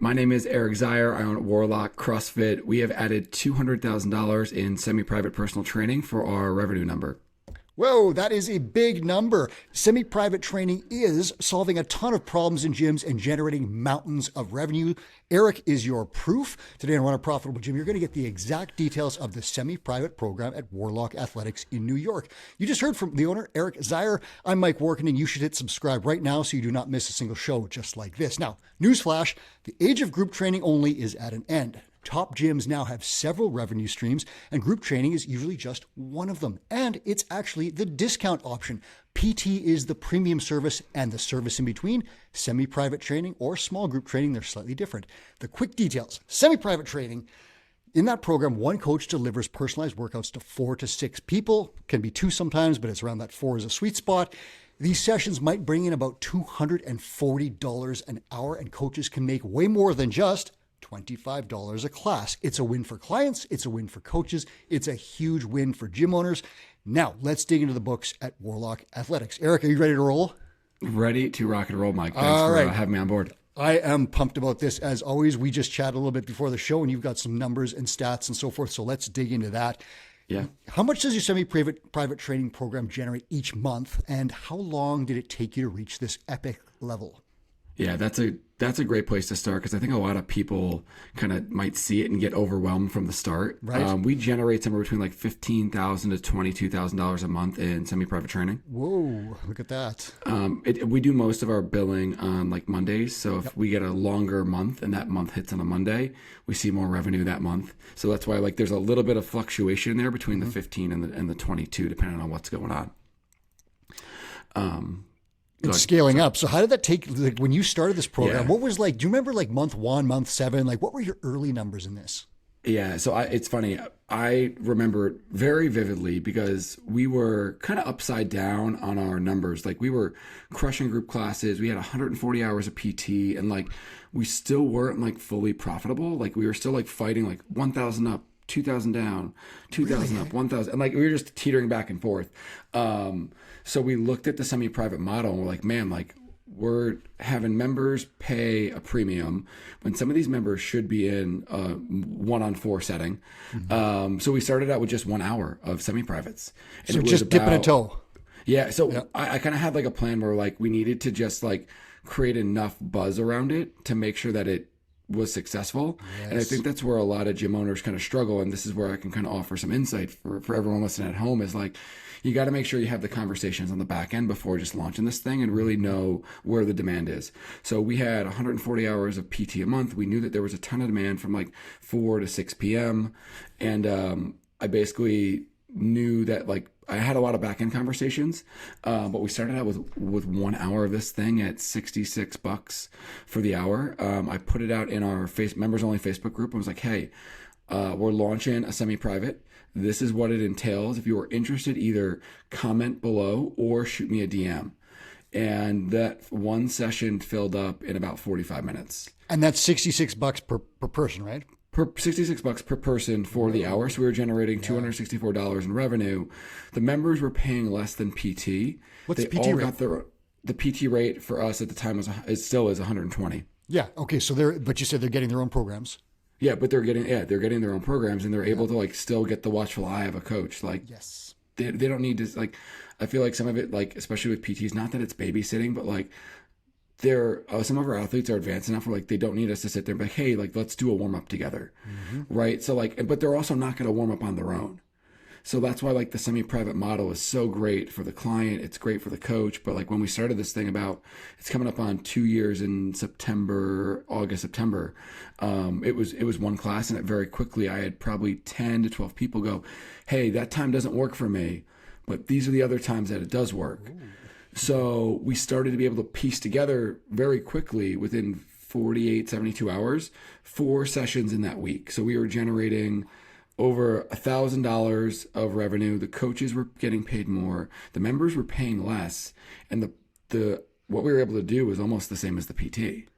My name is Erik Zeyher. I own Warlock CrossFit. We have added $200,000 in semi-private personal training for our revenue number. Whoa, that is a big number. Semi-private training is solving a ton of problems in gyms and generating mountains of revenue. Erik is your proof. Today on Run a Profitable Gym, you're going to get the exact details of the semi-private program at Warlock Athletics in New York. You just heard from the owner, Erik Zeyher. I'm Mike Workenden. You should hit subscribe right now so you do not miss a single show just like this. Now, newsflash, the age of group training only is at an end. Top gyms now have several revenue streams, and group training is usually just one of them. And it's actually the discount option. PT is the premium service, and the service in between, semi-private training or small group training, they're slightly different. The quick details: semi-private training. In that program, one coach delivers personalized workouts to 4 to 6 people. Can be 2 sometimes, but it's around that 4 is a sweet spot. These sessions might bring in about $240 an hour, and coaches can make way more than just $25 a class. It's a win for clients. It's a win for coaches. It's a huge win for gym owners. Now, let's dig into the books at Warlock Athletics. Erik, are you ready to roll? Ready to rock and roll, Mike. Thanks for having me on board. I am pumped about this. As always, we just chatted a little bit before the show, and you've got some numbers and stats and so forth. So let's dig into that. Yeah. How much does your semi-private training program generate each month, and how long did it take you to reach this epic level? Yeah, that's a great place to start, because I think a lot of people kind of might see it and get overwhelmed from the start. Right. We generate somewhere between like $15,000 to $22,000 a month in semi-private training. Whoa, look at that. We do most of our billing on like Mondays. So if we get a longer month and that month hits on a Monday, we see more revenue that month. So that's why like there's a little bit of fluctuation there between the 15 and the 22, depending on what's going on. It's scaling up. So how did that take, like, when you started this program, what was like, do you remember like month 1, month 7, like what were your early numbers in this? Yeah. So it's funny. I remember it very vividly because we were kind of upside down on our numbers. Like we were crushing group classes. We had 140 hours of PT, and like we still weren't like fully profitable. Like we were still like fighting like 1,000 up, 2,000 down, 2,000 up, 1,000. And like we were just teetering back and forth. So we looked at the semi-private model and we're like, man, like we're having members pay a premium when some of these members should be in a 1-on-4 setting. So we started out with just 1 hour of semi-privates. And so just dipping a toe. Yeah. So I kind of had like a plan where like we needed to just like create enough buzz around it to make sure that it was successful. Yes. And I think that's where a lot of gym owners kind of struggle. And this is where I can kind of offer some insight for everyone listening at home, is like, you got to make sure you have the conversations on the back end before just launching this thing and really know where the demand is. So we had 140 hours of PT a month. We knew that there was a ton of demand from like 4 to 6 p.m. And I basically knew that like I had a lot of back end conversations, but we started out with 1 hour of this thing at $66 for the hour. I put it out in our members only Facebook group. I was like, hey, we're launching a semi-private. This is what it entails. If you are interested, either comment below or shoot me a DM. And that one session filled up in about 45 minutes. And that's $66 per person, right? $66 per person for the hour. So we were generating $264 in revenue. The members were paying less than PT. What's the PT all rate? got the PT rate for us at the time still is 120. Yeah. Okay. So but you said they're getting their own programs. Yeah, but they're getting their own programs, and they're able to like still get the watchful eye of a coach. Like, yes, they don't need to like. I feel like some of it, like especially with PTs, not that it's babysitting, but like some of our athletes are advanced enough where like they don't need us to sit there and be like, hey, like let's do a warm up together, right? So like, but they're also not going to warm up on their own. So that's why like the semi-private model is so great for the client. It's great for the coach. But like when we started this thing it's coming up on 2 years in August, September. It was one class, and it very quickly, I had probably 10 to 12 people go, hey, that time doesn't work for me, but these are the other times that it does work. Ooh. So we started to be able to piece together very quickly within 48, 72 hours, 4 sessions in that week. So we were generating over $1,000 of revenue. The coaches were getting paid more. The members were paying less. And the what we were able to do was almost the same as the PT.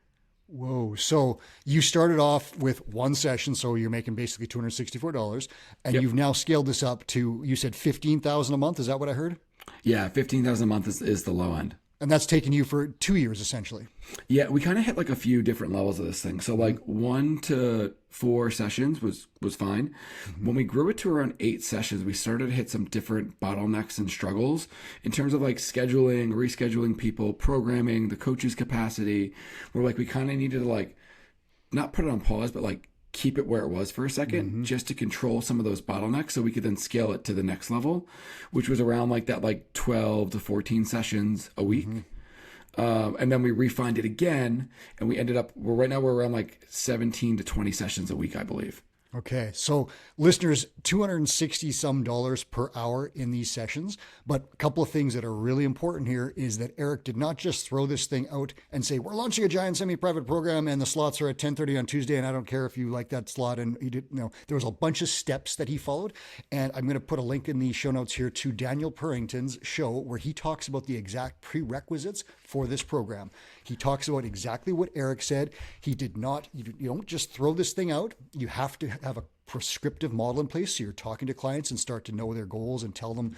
Whoa. So you started off with one session, so you're making basically $264, and you've now scaled this up to, you said $15,000 a month. Is that what I heard? Yeah, $15,000 a month is the low end. And that's taken you for 2 years, essentially. Yeah, we kind of hit like a few different levels of this thing. So like 1 to 4 sessions was fine. When we grew it to around 8 sessions, we started to hit some different bottlenecks and struggles in terms of like scheduling, rescheduling people, programming, the coach's capacity. Where like we kind of needed to like not put it on pause, but like keep it where it was for a second, just to control some of those bottlenecks so we could then scale it to the next level, which was around like that, like 12 to 14 sessions a week. And then we refined it again, and we ended up, right now we're around like 17 to 20 sessions a week, I believe. Okay. So listeners, $260 some per hour in these sessions. But a couple of things that are really important here is that Erik did not just throw this thing out and say, we're launching a giant semi-private program and the slots are at 10:30 on Tuesday. And I don't care if you like that slot. And he did, there was a bunch of steps that he followed. And I'm going to put a link in the show notes here to Daniel Purrington's show where he talks about the exact prerequisites for this program. He talks about exactly what Erik said. He did not, you don't just throw this thing out. You have to have a prescriptive model in place. So you're talking to clients and start to know their goals and tell them,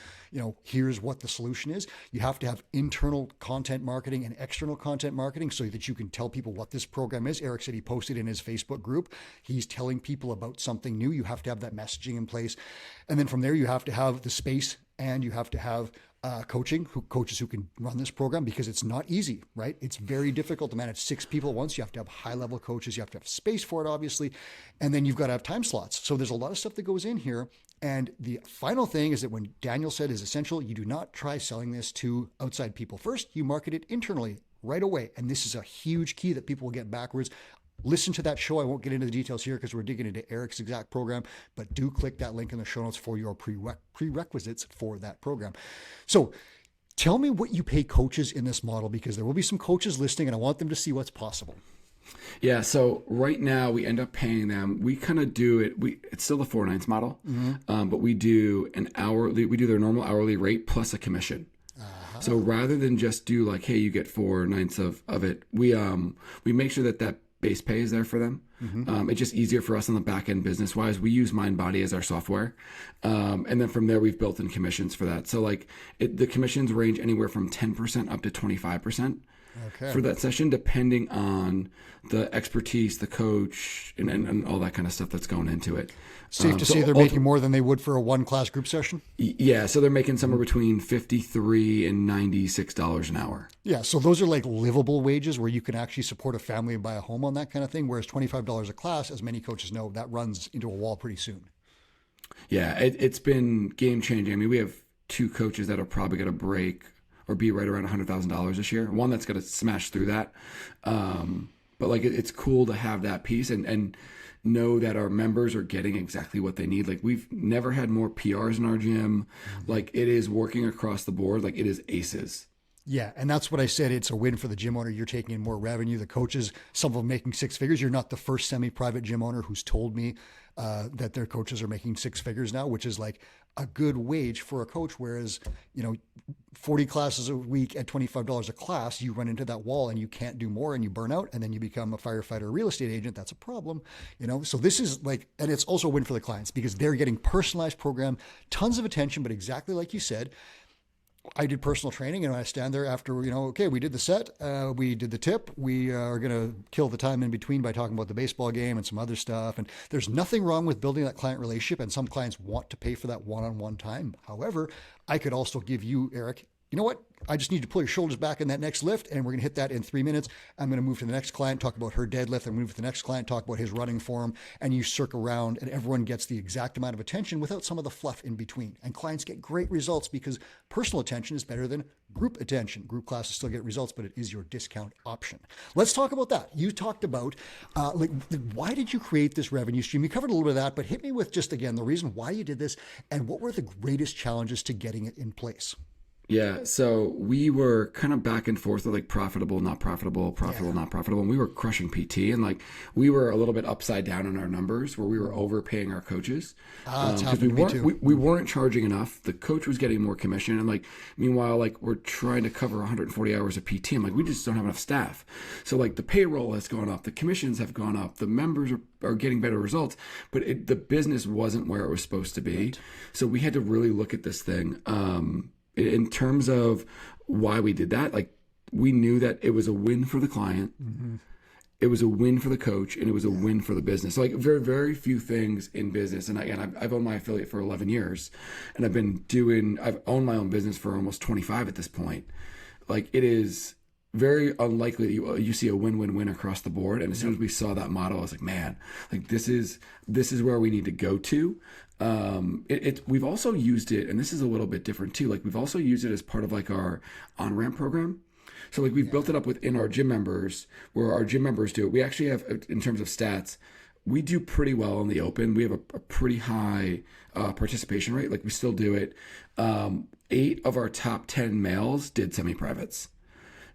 here's what the solution is. You have to have internal content marketing and external content marketing so that you can tell people what this program is. Erik said he posted in his Facebook group. He's telling people about something new. You have to have that messaging in place. And then from there, you have to have the space and you have to have coaches who can run this program, because it's not easy, right? It's very difficult to manage 6 people at once. You have to have high level coaches. You have to have space for it, obviously. And then you've got to have time slots. So there's a lot of stuff that goes in here. And the final thing is that when Daniel said is essential, you do not try selling this to outside people. First, you market it internally right away. And this is a huge key that people will get backwards. Listen to that show. I won't get into the details here because we're digging into Erik's exact program, but do click that link in the show notes for your prerequisites for that program. So tell me what you pay coaches in this model, because there will be some coaches listening and I want them to see what's possible. Yeah. So right now we end up paying them. We kind of do it. It's still the 4/9 model, but we do we do their normal hourly rate plus a commission. So rather than just do like, hey, you get 4/9 of it, we make sure that base pay is there for them. It's just easier for us on the back end business wise. We use MindBody as our software. And then from there, we've built in commissions for that. So like the commissions range anywhere from 10% up to 25% for that session, depending on the expertise, the coach, and all that kind of stuff that's going into it. Safe to say they're making more than they would for a 1-class group session? Yeah, so they're making somewhere between $53 and $96 an hour. Yeah, so those are like livable wages where you can actually support a family and buy a home on that kind of thing, whereas $25 a class, as many coaches know, that runs into a wall pretty soon. Yeah, it's been game changing. I mean, we have 2 coaches that are probably going to break or be right around $100,000 this year. One that's going to smash through that. But like it's cool to have that piece and know that our members are getting exactly what they need. Like we've never had more PRs in our gym. Like it is working across the board. Like it is aces. Yeah, and that's what I said. It's a win for the gym owner. You're taking in more revenue. The coaches, some of them making 6 figures. You're not the first semi-private gym owner who's told me that their coaches are making 6 figures now, which is like a good wage for a coach. Whereas, 40 classes a week at $25 a class, you run into that wall and you can't do more and you burn out and then you become a firefighter or real estate agent. That's a problem, So this is like, and it's also a win for the clients because they're getting personalized program, tons of attention, but exactly like you said, I did personal training and I stand there after, okay, we did the set, we did the tip, we are going to kill the time in between by talking about the baseball game and some other stuff. And there's nothing wrong with building that client relationship. And some clients want to pay for that one-on-one time. However, I could also give you, Erik, you know what? I just need to pull your shoulders back in that next lift, and we're going to hit that in 3 minutes. I'm going to move to the next client, talk about her deadlift, and move to the next client, talk about his running form, and you circle around, and everyone gets the exact amount of attention without some of the fluff in between. And clients get great results because personal attention is better than group attention. Group classes still get results, but it is your discount option. Let's talk about that. You talked about why did you create this revenue stream? You covered a little bit of that, but hit me with just, again, the reason why you did this, and what were the greatest challenges to getting it in place? Yeah, so we were kind of back and forth with like profitable, not profitable, not profitable. And we were crushing PT and like we were a little bit upside down on our numbers where we were overpaying our coaches. Because we weren't charging enough. The coach was getting more commission. And like, meanwhile, like we're trying to cover 140 hours of PT. And like, we just don't have enough staff. So like the payroll has gone up, the commissions have gone up, the members are getting better results, but the business wasn't where it was supposed to be. Right. So we had to really look at this thing. In terms of why we did that, like we knew that it was a win for the client. It was a win for the coach, and it was a win for the business. So like very, very few things in business. And I've owned my affiliate for 11 years, and I've owned my own business for almost 25 at this point. Like, it is very unlikely that you see a win-win-win across the board. And as soon as we saw that model, I was like, man, like this is where we need to go to. We've also used it, and this is a little bit different too. Like, we've also used it as part of like our on-ramp program. So like, we've built it up within our gym members, where our gym members do it. We actually have, in terms of stats, we do pretty well in the open. We have a pretty high participation rate. Like, we still do it. 8 of our top 10 males did semi-privates.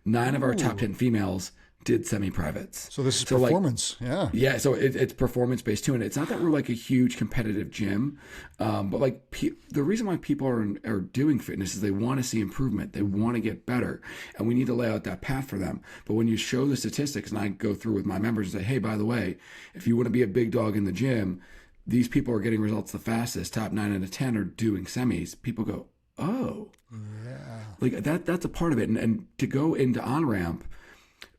9 of our top 10 females did semi-privates. So this is performance. Like, yeah. So it's performance-based too. And it's not that we're like a huge competitive gym, but like the reason why people are doing fitness is they want to see improvement. They want to get better. And we need to lay out that path for them. But when you show the statistics, and I go through with my members and say, hey, by the way, if you want to be a big dog in the gym, these people are getting results the fastest. Top 9 out of 10 are doing semis. People go, oh, yeah, like that's a part of it. And to go into on-ramp,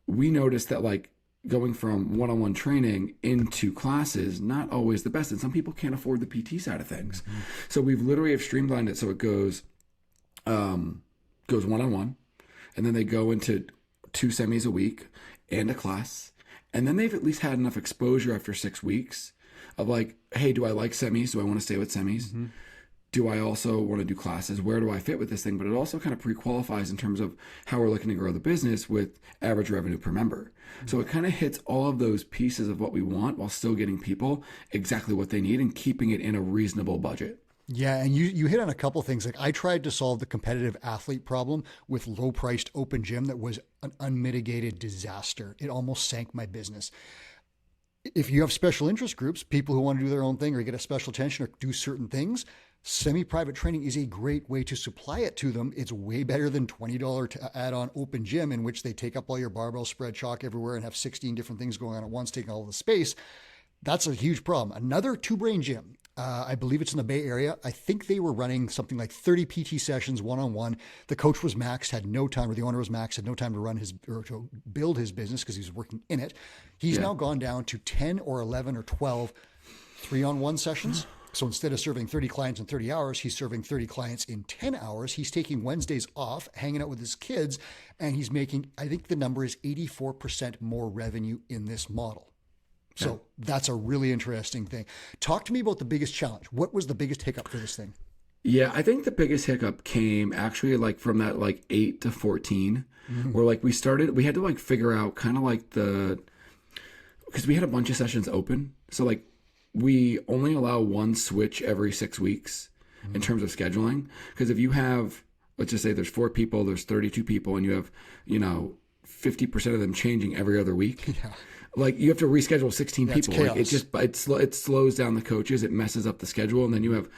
we noticed that like going from one-on-one training into classes, not always the best. And some people can't afford the PT side of things. So we've literally have streamlined it. So it goes one-on-one, and then they go into 2 semis a week and a class. And then they've at least had enough exposure after 6 weeks of like, hey, do I like semis? Do I want to stay with semis? Do I also want to do classes? Where do I fit with this thing? But it also kind of pre-qualifies in terms of how we're looking to grow the business with average revenue per member. So it kind of hits all of those pieces of what we want while still getting people exactly what they need and keeping it in a reasonable budget. Yeah, and you hit on a couple things. Like, I tried to solve the competitive athlete problem with low-priced open gym that was an unmitigated disaster. It almost sank my business. If you have special interest groups, people who want to do their own thing or get a special attention or do certain things, semi-private training is a great way to supply it to them. It's way better than $20 to add on open gym, in which they take up all your barbell, spread chalk everywhere, and have 16 different things going on at once, taking all the space. That's a huge problem. Another Two Brain gym, I believe it's in the Bay Area. I think they were running something like 30 PT sessions one-on-one. The coach was maxed, had no time, or the owner was maxed, had no time to run or to build his business because he was working in it. He's now gone down to 10 or 11 or 12 3-on-1 sessions. So instead of serving 30 clients in 30 hours, he's serving 30 clients in 10 hours. He's taking Wednesdays off, hanging out with his kids, and he's making, I think the number is 84% more revenue in this model. So that's a really interesting thing. Talk to me about the biggest challenge. What was the biggest hiccup for this thing? Yeah, I think the biggest hiccup came actually like from that like 8 to 14, where like we had to like figure out kind of like because we had a bunch of sessions open. So like we only allow one switch every 6 weeks in terms of scheduling. Because if you have, let's just say there's 4 people, there's 32 people, and you have, 50% of them changing every other week. Yeah. Like, you have to reschedule 16 people. Like, it slows down the coaches. It messes up the schedule. And then you have,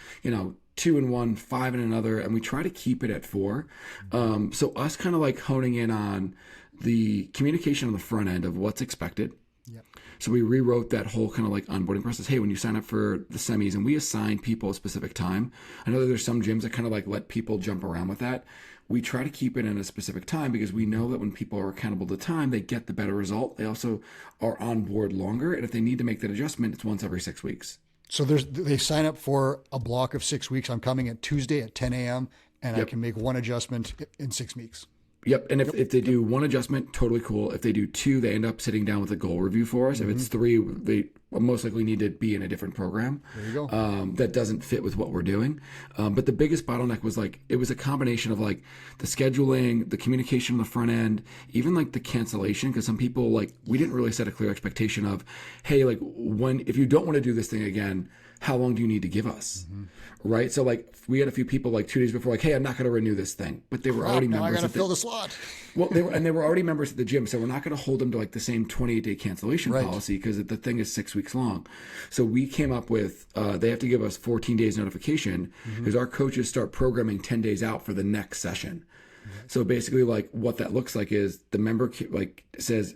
2 in one, 5 in another. And we try to keep it at 4. So us kind of like honing in on the communication on the front end of what's expected. Yep. So we rewrote that whole kind of like onboarding process. Hey, when you sign up for the semis, and we assign people a specific time. I know that there's some gyms that kind of like let people jump around with that. We try to keep it in a specific time because we know that when people are accountable to time, they get the better result. They also are on board longer. And if they need to make that adjustment, it's once every 6 weeks. So they sign up for a block of 6 weeks. I'm coming at Tuesday at 10 a.m. and I can make one adjustment in 6 weeks. Yep. And if they do one adjustment, totally cool. If they do 2, they end up sitting down with a goal review for us. If it's 3, they most likely need to be in a different program. There you go. That doesn't fit with what we're doing. But the biggest bottleneck was like, it was a combination of like the scheduling, the communication on the front end, even like the cancellation. Because some people, like, we didn't really set a clear expectation of, hey, like, if you don't want to do this thing again, how long do you need to give us? Right? So like, we had a few people like 2 days before, like, hey, I'm not going to renew this thing, but they were already members. I got to fill the slot. Well, they were already members at the gym, so we're not going to hold them to like the same 28-day cancellation policy because the thing is 6 weeks long. So we came up with they have to give us 14 days notification because our coaches start programming 10 days out for the next session. So basically, like, what that looks like is the member like says,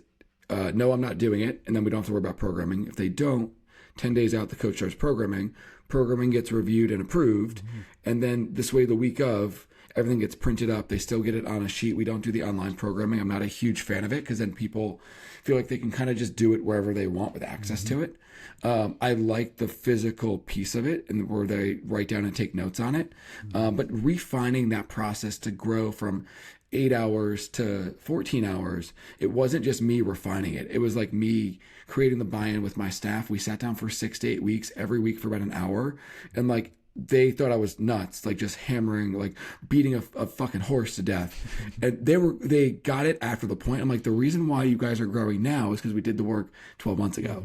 no, I'm not doing it, and then we don't have to worry about programming. If they don't, 10 days out, the coach starts programming. Programming gets reviewed and approved. And then this way, the week of, everything gets printed up. They still get it on a sheet. We don't do the online programming. I'm not a huge fan of it because then people feel like they can kind of just do it wherever they want with access to it. I like the physical piece of it and where they write down and take notes on it. But refining that process to grow from 8 hours to 14 hours, it wasn't just me refining it. It was like me creating the buy-in with my staff. We sat down for 6 to 8 weeks, every week for about an hour. And like, they thought I was nuts, like just hammering, like beating a fucking horse to death. And they got it after the point. I'm like, the reason why you guys are growing now is because we did the work 12 months ago.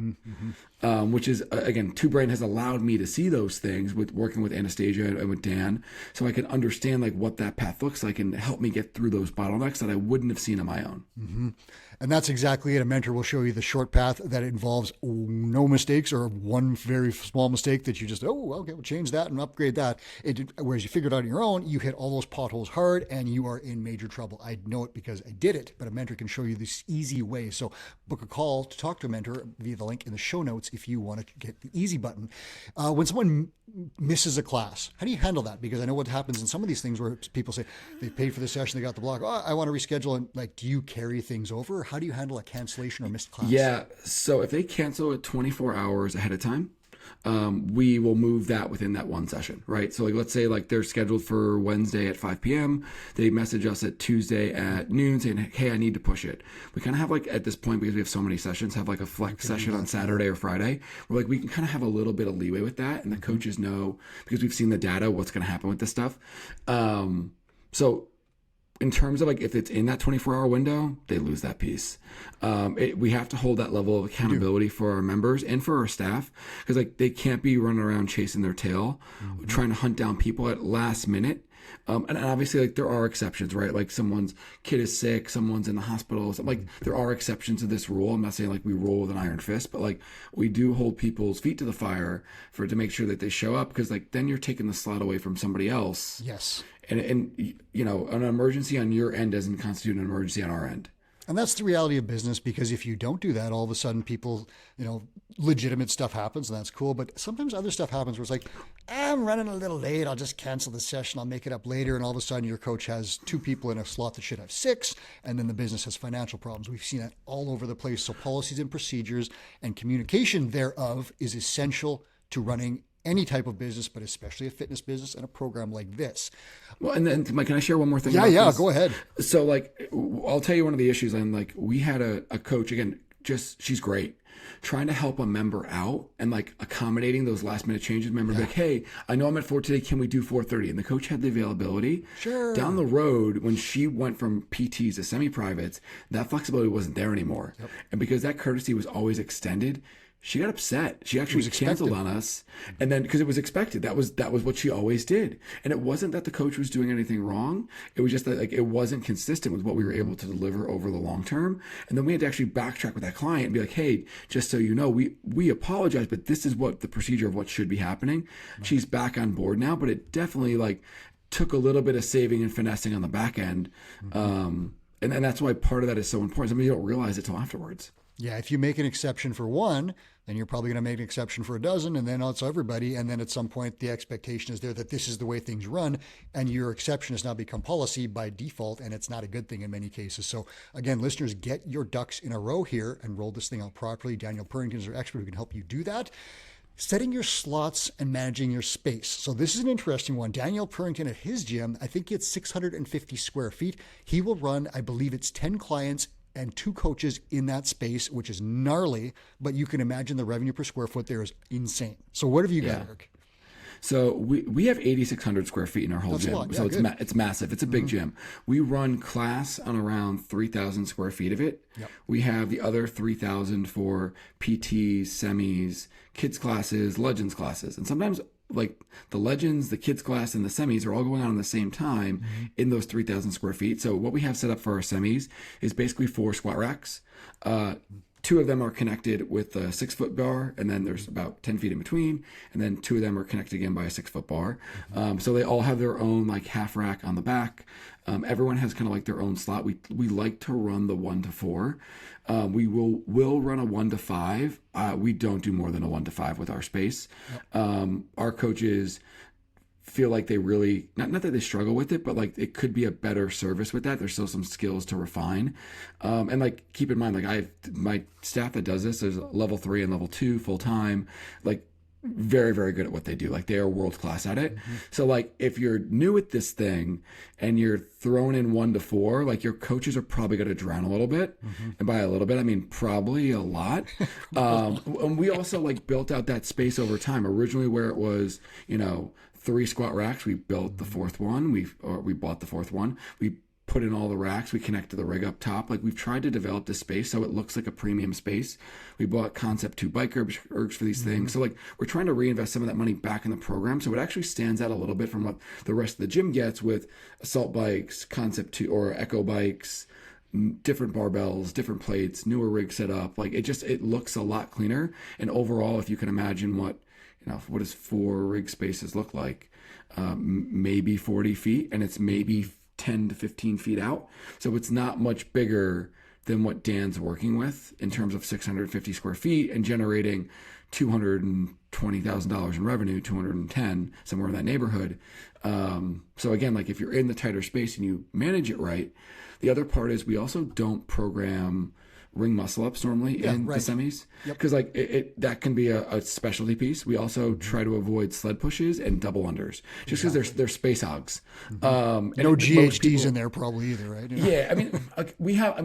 Which is, again, Two Brain has allowed me to see those things with working with Anastasia and with Dan, so I can understand like what that path looks like and help me get through those bottlenecks that I wouldn't have seen on my own. And that's exactly it. A mentor will show you the short path that involves no mistakes or one very small mistake that you just, okay, we'll change that and upgrade that. Whereas you figure it out on your own, you hit all those potholes hard and you are in major trouble. I know it because I did it, but a mentor can show you this easy way. So book a call to talk to a mentor via the link in the show notes if you want to get the easy button. When someone misses a class, how do you handle that? Because I know what happens in some of these things where people say they paid for the session, they got the block, I want to reschedule. And like, do you carry things over? How do you handle a cancellation or missed class? Yeah. So if they cancel it 24 hours ahead of time, we will move that within that one session, right? So like, let's say like they're scheduled for Wednesday at 5 p.m. They message us at Tuesday at noon saying, hey, I need to push it. We kind of have like, at this point, because we have so many sessions, have like a flex session on Saturday or Friday. We're like, we can kind of have a little bit of leeway with that. And the coaches know, because we've seen the data, what's going to happen with this stuff. So in terms of like, if it's in that 24-hour window, they lose that piece. We have to hold that level of accountability for our members and for our staff, because like they can't be running around chasing their tail, trying to hunt down people at last minute. And obviously, like there are exceptions, right? Like someone's kid is sick, someone's in the hospital. So, like there are exceptions to this rule. I'm not saying like we roll with an iron fist, but like we do hold people's feet to the fire to make sure that they show up, because like then you're taking the slot away from somebody else. Yes. And you know, an emergency on your end doesn't constitute an emergency on our end. And that's the reality of business, because if you don't do that, all of a sudden people, legitimate stuff happens and that's cool. But sometimes other stuff happens where it's like, I'm running a little late. I'll just cancel the session. I'll make it up later. And all of a sudden your coach has 2 people in a slot that should have 6. And then the business has financial problems. We've seen that all over the place. So policies and procedures and communication thereof is essential to running any type of business, but especially a fitness business and a program like this. Well, and then Mike, can I share one more thing? Yeah, this? Go ahead. So like, I'll tell you one of the issues. And like, we had a coach, again, she's great, trying to help a member out and like accommodating those last minute changes. Member like, hey, I know I'm at 4 today. Can we do 4:30? And the coach had the availability. Sure. Down the road, when she went from PTs to semi-privates, that flexibility wasn't there anymore. Yep. And because that courtesy was always extended, she got upset. She actually canceled on us. And then, because it was expected, that was what she always did. And it wasn't that the coach was doing anything wrong. It was just that like it wasn't consistent with what we were able to deliver over the long term. And then we had to actually backtrack with that client and be like, hey, just so you know, we apologize, but this is what the procedure of what should be happening. Right. She's back on board now, but it definitely like took a little bit of saving and finessing on the back end. And that's why part of that is so important. I mean, you don't realize it till afterwards. Yeah, if you make an exception for one, then you're probably going to make an exception for a dozen, and then it's everybody. And then at some point, the expectation is there that this is the way things run, and your exception has now become policy by default, and it's not a good thing in many cases. So again, listeners, get your ducks in a row here and roll this thing out properly. Daniel Purrington is our expert who can help you do that. Setting your slots and managing your space. So this is an interesting one. Daniel Purrington at his gym, I think it's 650 square feet. He will run, I believe it's 10 clients and 2 coaches in that space, which is gnarly, but you can imagine the revenue per square foot there is insane. So what have you got, Eric? So we have 8,600 square feet in our whole gym. Yeah, so it's massive. It's a big gym. We run class on around 3,000 square feet of it. Yep. We have the other 3,000 for PTs, semis, kids classes, legends classes. And sometimes like the legends, the kids class, and the semis are all going on at the same time in those 3,000 square feet. So what we have set up for our semis is basically 4 squat racks. 2 of them are connected with a 6-foot bar, and then there's about 10 feet in between, and then 2 of them are connected again by a 6-foot bar. So they all have their own like half rack on the back. Everyone has kind of like their own slot. We like to run the 1 to 4. We will run a 1 to 5. We don't do more than a 1 to 5 with our space. Our coaches feel like they really, not that they struggle with it, but like it could be a better service with that. There's still some skills to refine. And like, keep in mind, like I have my staff that does this, there's level 3 and level 2 full time, like very, very good at what they do. Like they are world class at it. So like if you're new at this thing and you're thrown in 1 to 4, like your coaches are probably going to drown a little bit. And by a little bit, I mean probably a lot. And we also like built out that space over time. Originally where it was, 3 squat racks, we built the 4th one. We bought the 4th one. We put in all the racks, we connected the rig up top. Like we've tried to develop this space so it looks like a premium space. We bought Concept 2 bike ergs for these things. So like we're trying to reinvest some of that money back in the program. So it actually stands out a little bit from what the rest of the gym gets with assault bikes, Concept 2 or Echo bikes, different barbells, different plates, newer rig setup. Like it looks a lot cleaner. And overall, if you can imagine what does 4 rig spaces look like? Maybe 40 feet, and it's maybe 10 to 15 feet out. So it's not much bigger than what Dan's working with in terms of 650 square feet and generating $220,000 in revenue, 210, somewhere in that neighborhood. So again, like if you're in the tighter space and you manage it right, the other part is we also don't program ring muscle ups normally in the semis, because like that can be a specialty piece. We also try to avoid sled pushes and double unders just because they're space hogs. No GHDs in there probably either, right? Yeah, I mean, we have a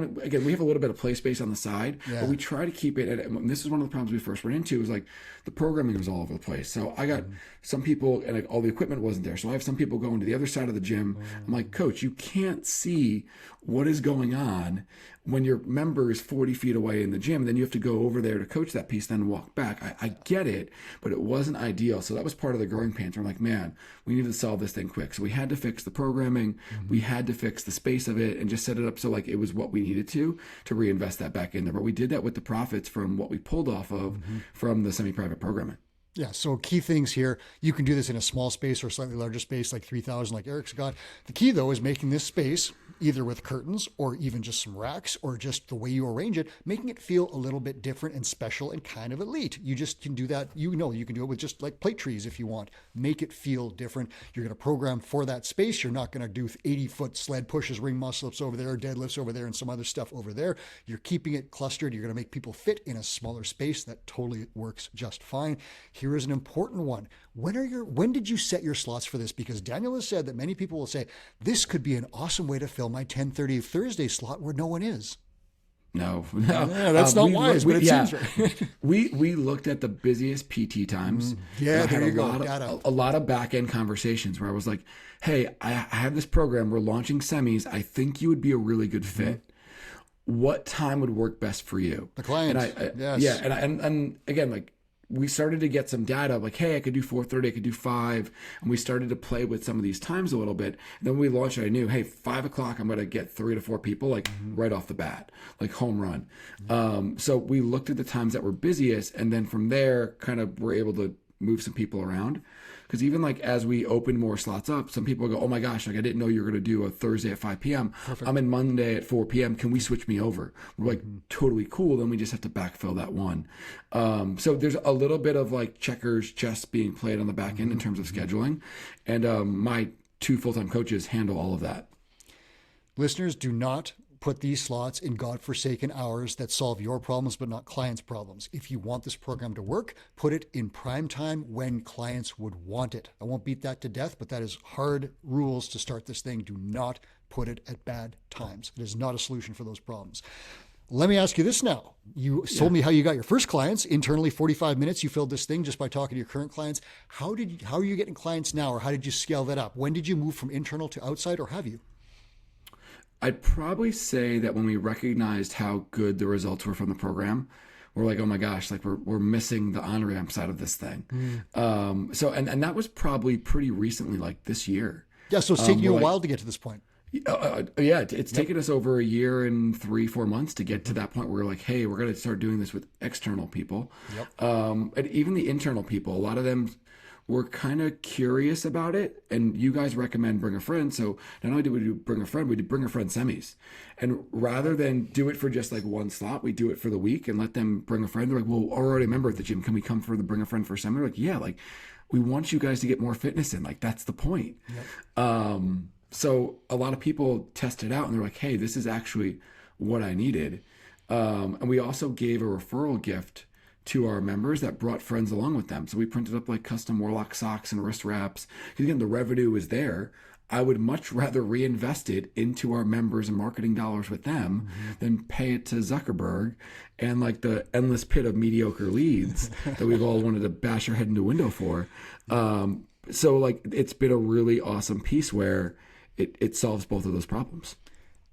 little bit of play space on the side, but we try to keep it. And this is one of the problems we first ran into is like the programming was all over the place. So I got some people, and like all the equipment wasn't there. So I have some people going to the other side of the gym. I'm like, Coach, you can't see what is going on when your member is 40 feet away in the gym. Then you have to go over there to coach that piece, then walk back. I get it, but it wasn't ideal. So that was part of the growing pains. We're like, man, we need to solve this thing quick. So we had to fix the programming. We had to fix the space of it and just set it up so like it was what we needed to reinvest that back in there. But we did that with the profits from what we pulled off of from the semi-private programming. Yeah, so key things here. You can do this in a small space or a slightly larger space like 3,000 like Erik's got. The key, though, is making this space, either with curtains or even just some racks or just the way you arrange it, making it feel a little bit different and special and kind of elite. You just can do that. You can do it with just like plate trees if you want. Make it feel different. You're going to program for that space. You're not going to do 80-foot sled pushes, ring muscle ups over there, deadlifts over there, and some other stuff over there. You're keeping it clustered. You're going to make people fit in a smaller space. That totally works just fine. Here is an important one. When did you set your slots for this? Because Daniel has said that many people will say, this could be an awesome way to fill my 10:30 Thursday slot where no one is. No, yeah, that's not wise, but it seems right. we looked at the busiest PT times. Yeah, I there had you go. a lot of back end conversations where I was like, hey, I have this program. We're launching semis. I think you would be a really good fit. What time would work best for you? The client. Yes. Yeah. And again, like, we started to get some data like, hey, I could do 4:30, I could do 5. And we started to play with some of these times a little bit. And then when we launched it, I knew, hey, 5 o'clock, I'm going to get 3 to 4 people like right off the bat, like home run. So we looked at the times that were busiest. And then from there, kind of were able to move some people around. Because even like as we open more slots up, some people go, oh my gosh, like I didn't know you were going to do a Thursday at 5 p.m. Perfect. I'm in Monday at 4 p.m. Can we switch me over? We're like, totally cool. Then we just have to backfill that one. So there's a little bit of like checkers, chess being played on the back end in terms of scheduling. And my 2 full-time coaches handle all of that. Listeners, do not put these slots in godforsaken hours that solve your problems but not clients' problems. If you want this program to work, put it in prime time when clients would want it. I won't beat that to death, but that is hard rules to start this thing. Do not put it at bad times. It is not a solution for those problems. Let me ask you this now. You told me how you got your first clients internally, 45 minutes. You filled this thing just by talking to your current clients. How are you getting clients now, or how did you scale that up? When did you move from internal to outside, or have you? I'd probably say that when we recognized how good the results were from the program, we're like, oh my gosh, like we're missing the on-ramp side of this thing. So that was probably pretty recently, like this year. Yeah, so it's taking you a while to get to this point. Yeah, it's taken us over a year and 3-4 months to get to that point where we're like, hey, we're going to start doing this with external people. And even the internal people, a lot of them we're kind of curious about it, and you guys recommend bring a friend. So not only do we do bring a friend, we do bring a friend semis. And rather than do it for just like one slot, we do it for the week and let them bring a friend. They're like, well, we're already a member at the gym. Can we come for the bring a friend for semi? We're like, yeah, like we want you guys to get more fitness in. Like that's the point. Yep. So a lot of people test it out and they're like, hey, this is actually what I needed. And we also gave a referral gift to our members that brought friends along with them. So we printed up like custom Warlock socks and wrist wraps. Because again, the revenue is there. I would much rather reinvest it into our members and marketing dollars with them than pay it to Zuckerberg and like the endless pit of mediocre leads that we've all wanted to bash our head into a window for. So like it's been a really awesome piece where it solves both of those problems.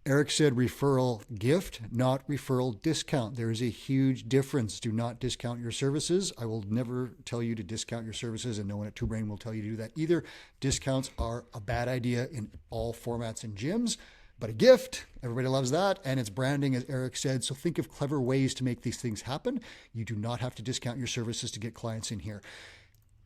Erik said referral gift, not referral discount. There is a huge difference. Do not discount your services. I will never tell you to discount your services, and no one at Two Brain will tell you to do that either. Discounts are a bad idea in all formats and gyms, but a gift, everybody loves that, and it's branding, as Erik said. So think of clever ways to make these things happen. You do not have to discount your services to get clients in here.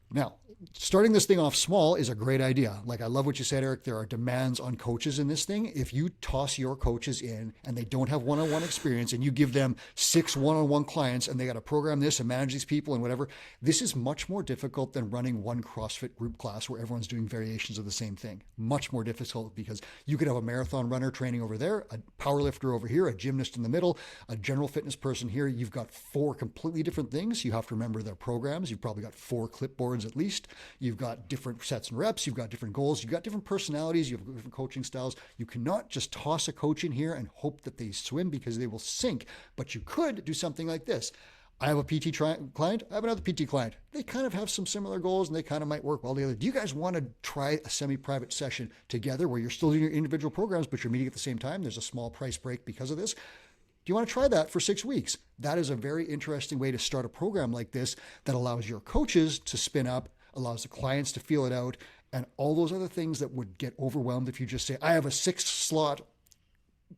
Now, starting this thing off small is a great idea. Like, I love what you said, Erik. There are demands on coaches in this thing. If you toss your coaches in and they don't have one-on-one experience and you give them 6 one-on-one clients and they got to program this and manage these people and whatever, this is much more difficult than running one CrossFit group class where everyone's doing variations of the same thing. Much more difficult because you could have a marathon runner training over there, a power lifter over here, a gymnast in the middle, a general fitness person here. You've got 4 completely different things. You have to remember their programs. You've probably got 4 clipboards at least. You've got different sets and reps. You've got different goals. You've got different personalities. You have different coaching styles. You cannot just toss a coach in here and hope that they swim because they will sink. But you could do something like this. I have a PT client. I have another PT client. They kind of have some similar goals and they kind of might work well together. Do you guys want to try a semi-private session together where you're still doing your individual programs, but you're meeting at the same time? There's a small price break because of this. Do you want to try that for 6 weeks? That is a very interesting way to start a program like this that allows your coaches to spin up, allows the clients to feel it out, and all those other things that would get overwhelmed if you just say, I have a 6-slot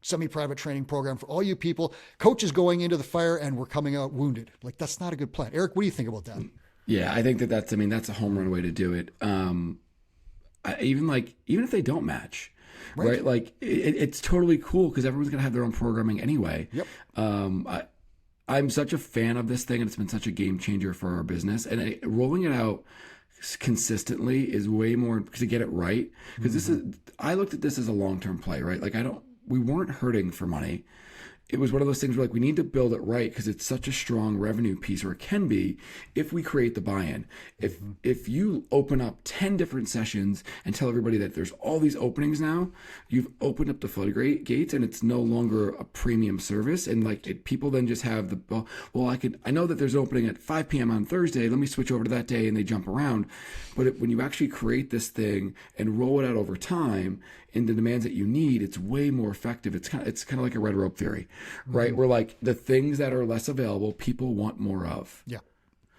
semi-private training program for all you people. Coach is going into the fire and we're coming out wounded. Like, that's not a good plan. Erik, what do you think about that? Yeah, I think that's a home run way to do it. Even if they don't match, right? Like it's totally cool because everyone's gonna have their own programming anyway. Yep. I'm such a fan of this thing, and it's been such a game changer for our business. And rolling it out consistently is way more to get it right. Because I looked at this as a long-term play, right? Like we weren't hurting for money. It was one of those things where like we need to build it right because it's such a strong revenue piece, or it can be if we create the buy-in. If you open up 10 different sessions and tell everybody that there's all these openings now, you've opened up the floodgates and it's no longer a premium service. And like people then just have I know that there's an opening at 5 p.m. on Thursday. Let me switch over to that day, and they jump around. But when you actually create this thing and roll it out over time in the demands that you need, it's way more effective. It's kind of like a red rope theory, right? Where like the things that are less available, people want more of. Yeah.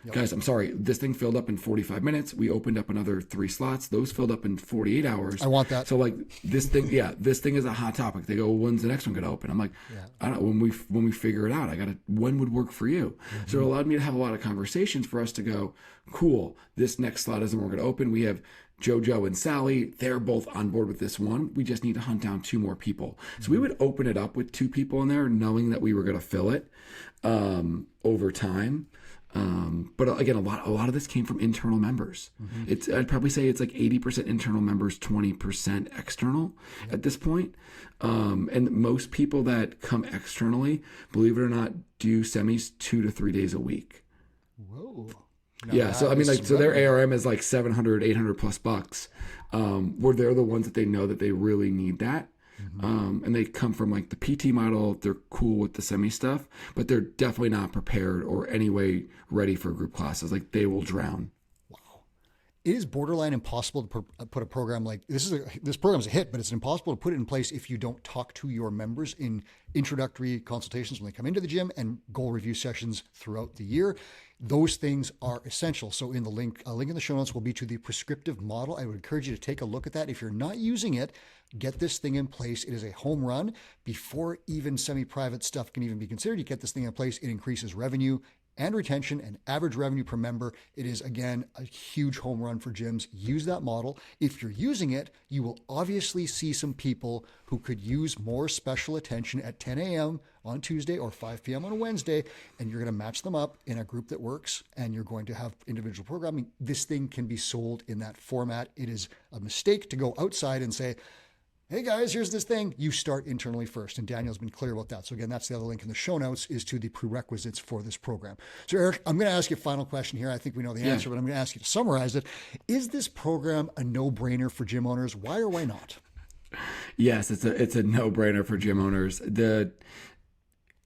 Yep. Guys, I'm sorry. This thing filled up in 45 minutes. We opened up another 3 slots. Those filled up in 48 hours. I want that. So like this thing is a hot topic. They go, well, when's the next one going to open? I'm like, I don't know. When we figure it out, when would work for you? So it allowed me to have a lot of conversations for us to go, cool, this next slot isn't going to open. We have Jojo and Sally, they're both on board with this one. We just need to hunt down 2 more people. So we would open it up with 2 people in there, knowing that we were going to fill it over time. But again, a lot of this came from internal members. I'd probably say it's like 80% internal members, 20% external at this point. And most people that come externally, believe it or not, do semis 2 to 3 days a week. Whoa. Yeah, so I mean, like, so their ARM is like 700, 800 plus bucks. Where they're the ones that they know that they really need that. And they come from like the PT model. They're cool with the semi stuff, but they're definitely not prepared or any way ready for group classes. Like they will drown. Wow. It is borderline impossible to put a program like this. This program's a hit, but it's impossible to put it in place if you don't talk to your members in introductory consultations when they come into the gym and goal review sessions throughout the year. Those things are essential. So in the link in the show notes will be to the prescriptive model. I would encourage you to take a look at that. If you're not using it, get this thing in place. It is a home run. Before even semi-private stuff can even be considered, you get this thing in place. It increases revenue and retention and average revenue per member. It is, again, a huge home run for gyms. Use that model. If you're using it, you will obviously see some people who could use more special attention at 10 a.m. on Tuesday or 5 p.m. on a Wednesday, and you're going to match them up in a group that works, and you're going to have individual programming. This thing can be sold in that format. It is a mistake to go outside and say, hey guys, here's this thing. You start internally first. And Daniel's been clear about that. So again, that's the other link in the show notes, is to the prerequisites for this program. So Erik, I'm going to ask you a final question here. I think we know the answer, but I'm going to ask you to summarize it. Is this program a no-brainer for gym owners? Why or why not? Yes, it's a no-brainer for gym owners. Again,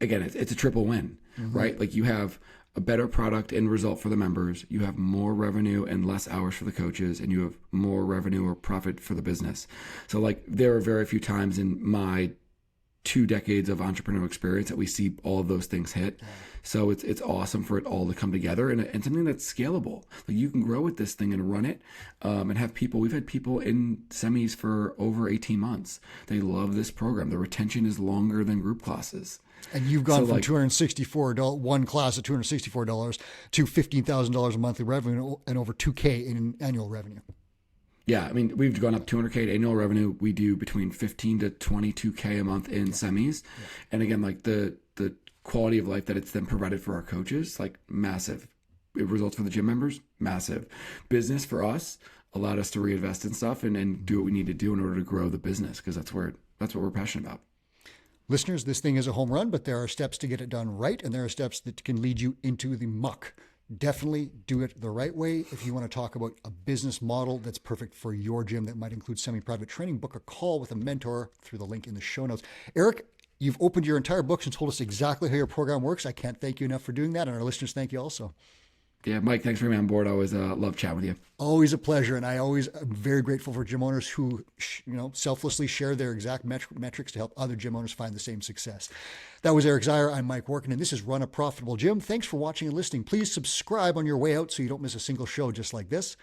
it's a triple win, right? Like, you have a better product and result for the members, you have more revenue and less hours for the coaches, and you have more revenue or profit for the business. So like, there are very few times in my 2 decades of entrepreneurial experience that we see all of those things hit. So it's awesome for it all to come together, and something that's scalable. Like, you can grow with this thing and run it, and have people. We've had people in semis for over 18 months. They love this program. The retention is longer than group classes. And you've gone from $264, one class at $264 to $15,000 a monthly revenue and over $2K in annual revenue. Yeah, I mean, we've gone up 200K to annual revenue. We do between 15 to 22K a month in semis. Yeah. And again, like, the quality of life that it's then provided for our coaches, like, massive. It results for the gym members, massive. Business for us allowed us to reinvest in stuff and do what we need to do in order to grow the business, because that's what we're passionate about. Listeners, this thing is a home run, but there are steps to get it done right, and there are steps that can lead you into the muck. Definitely do it the right way. If you want to talk about a business model that's perfect for your gym that might include semi-private training, book a call with a mentor through the link in the show notes. Erik, you've opened your entire books and told us exactly how your program works. I can't thank you enough for doing that, and our listeners thank you also. Yeah, Mike, thanks for having me on board. I always love chatting with you. Always a pleasure. And I always am very grateful for gym owners who, selflessly share their exact metrics to help other gym owners find the same success. That was Erik Zeyher. I'm Mike Workin, and this is Run a Profitable Gym. Thanks for watching and listening. Please subscribe on your way out so you don't miss a single show just like this.